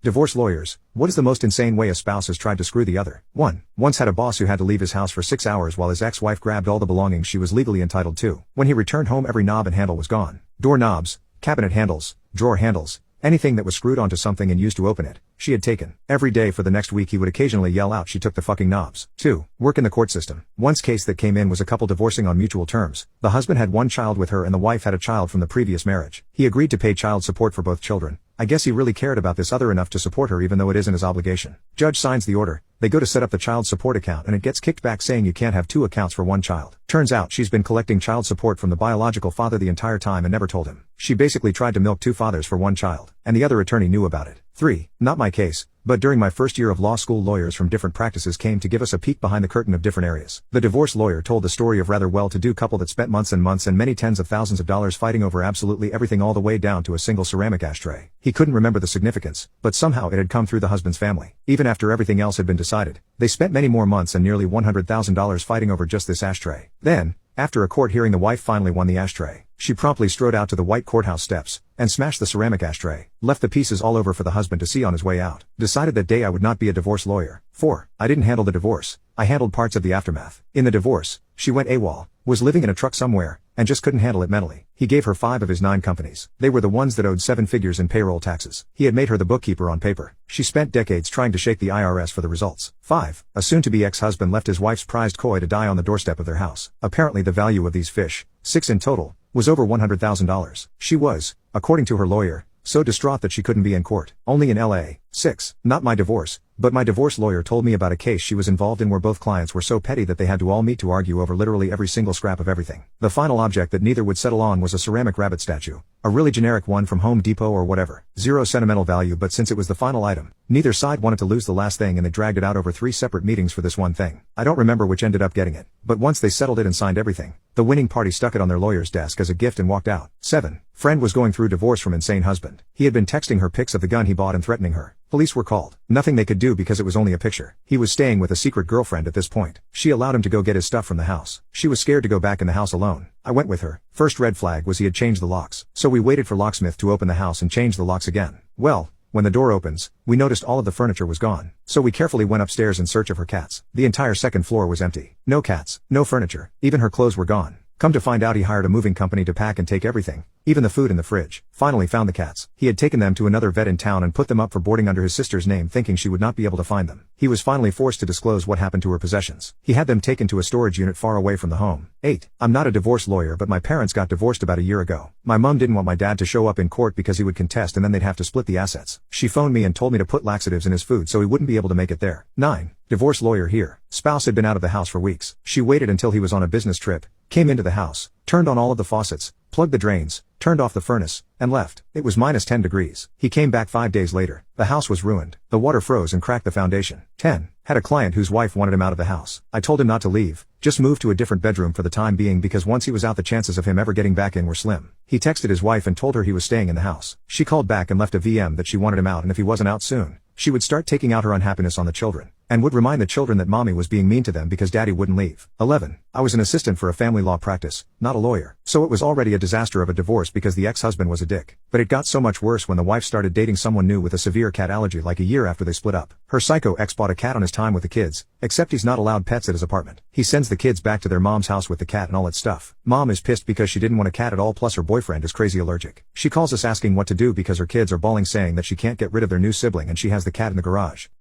Divorce lawyers. What is the most insane way a spouse has tried to screw the other? 1. Once had a boss who had to leave his house for 6 hours while his ex-wife grabbed all the belongings she was legally entitled to. When he returned home, every knob and handle was gone. Door knobs, cabinet handles, drawer handles, anything that was screwed onto something and used to open it, she had taken. Every day for the next week he would occasionally yell out she took the fucking knobs. 2. Work in the court system. One's case that came in was a couple divorcing on mutual terms. The husband had one child with her and the wife had a child from the previous marriage. He agreed to pay child support for both children. I guess he really cared about this other enough to support her even though it isn't his obligation. Judge signs the order. They go to set up the child support account and it gets kicked back saying you can't have two accounts for one child. Turns out she's been collecting child support from the biological father the entire time and never told him. She basically tried to milk two fathers for one child, and the other attorney knew about it. 3. Not my case, but during my first year of law school, lawyers from different practices came to give us a peek behind the curtain of different areas. The divorce lawyer told the story of rather well-to-do couple that spent months and months and many tens of thousands of dollars fighting over absolutely everything, all the way down to a single ceramic ashtray. He couldn't remember the significance, but somehow it had come through the husband's family. Even after everything else had been decided, they spent many more months and nearly $100,000 fighting over just this ashtray. Then, after a court hearing, the wife finally won the ashtray. She promptly strode out to the white courthouse steps and smashed the ceramic ashtray, left the pieces all over for the husband to see on his way out. Decided that day I would not be a divorce lawyer. 4. I didn't handle the divorce. I handled parts of the aftermath. In the divorce, she went AWOL, was living in a truck somewhere, and just couldn't handle it mentally. He gave her 5 of his 9 companies. They were the ones that owed 7 figures in payroll taxes. He had made her the bookkeeper on paper. She spent decades trying to shake the IRS for the results. 5. A soon-to-be ex-husband left his wife's prized koi to die on the doorstep of their house. Apparently the value of these fish, 6 in total, was over $100,000. She was, according to her lawyer, so distraught that she couldn't be in court. Only in LA. 6. Not my divorce, but my divorce lawyer told me about a case she was involved in where both clients were so petty that they had to all meet to argue over literally every single scrap of everything. The final object that neither would settle on was a ceramic rabbit statue. A really generic one from Home Depot or whatever. Zero sentimental value, but since it was the final item, neither side wanted to lose the last thing and they dragged it out over 3 separate meetings for this one thing. I don't remember which ended up getting it, but once they settled it and signed everything, the winning party stuck it on their lawyer's desk as a gift and walked out. 7. Friend was going through divorce from insane husband. He had been texting her pics of the gun he bought and threatening her. Police were called. Nothing they could do because it was only a picture. He was staying with a secret girlfriend at this point. She allowed him to go get his stuff from the house. She was scared to go back in the house alone. I went with her. First red flag was he had changed the locks. So we waited for locksmith to open the house and change the locks again. Well, when the door opens, we noticed all of the furniture was gone. So we carefully went upstairs in search of her cats. The entire second floor was empty. No cats, no furniture, even her clothes were gone. Come to find out, he hired a moving company to pack and take everything, even the food in the fridge. Finally found the cats. He had taken them to another vet in town and put them up for boarding under his sister's name, thinking she would not be able to find them. He was finally forced to disclose what happened to her possessions. He had them taken to a storage unit far away from the home. 8. I'm not a divorce lawyer, but my parents got divorced about a year ago. My mom didn't want my dad to show up in court because he would contest and then they'd have to split the assets. She phoned me and told me to put laxatives in his food so he wouldn't be able to make it there. 9. Divorce lawyer here. Spouse had been out of the house for weeks. She waited until he was on a business trip, came into the house, turned on all of the faucets, plugged the drains, turned off the furnace, and left. It was minus 10 degrees. He came back 5 days later. The house was ruined. The water froze and cracked the foundation. 10. Had a client whose wife wanted him out of the house. I told him not to leave, just move to a different bedroom for the time being because once he was out the chances of him ever getting back in were slim. He texted his wife and told her he was staying in the house. She called back and left a VM that she wanted him out and if he wasn't out soon, she would start taking out her unhappiness on the children, and would remind the children that mommy was being mean to them because daddy wouldn't leave. 11. I was an assistant for a family law practice, not a lawyer. So it was already a disaster of a divorce because the ex-husband was a dick. But it got so much worse when the wife started dating someone new with a severe cat allergy like a year after they split up. Her psycho ex bought a cat on his time with the kids, except he's not allowed pets at his apartment. He sends the kids back to their mom's house with the cat and all its stuff. Mom is pissed because she didn't want a cat at all, plus her boyfriend is crazy allergic. She calls us asking what to do because her kids are bawling saying that she can't get rid of their new sibling and she has the cat in the garage.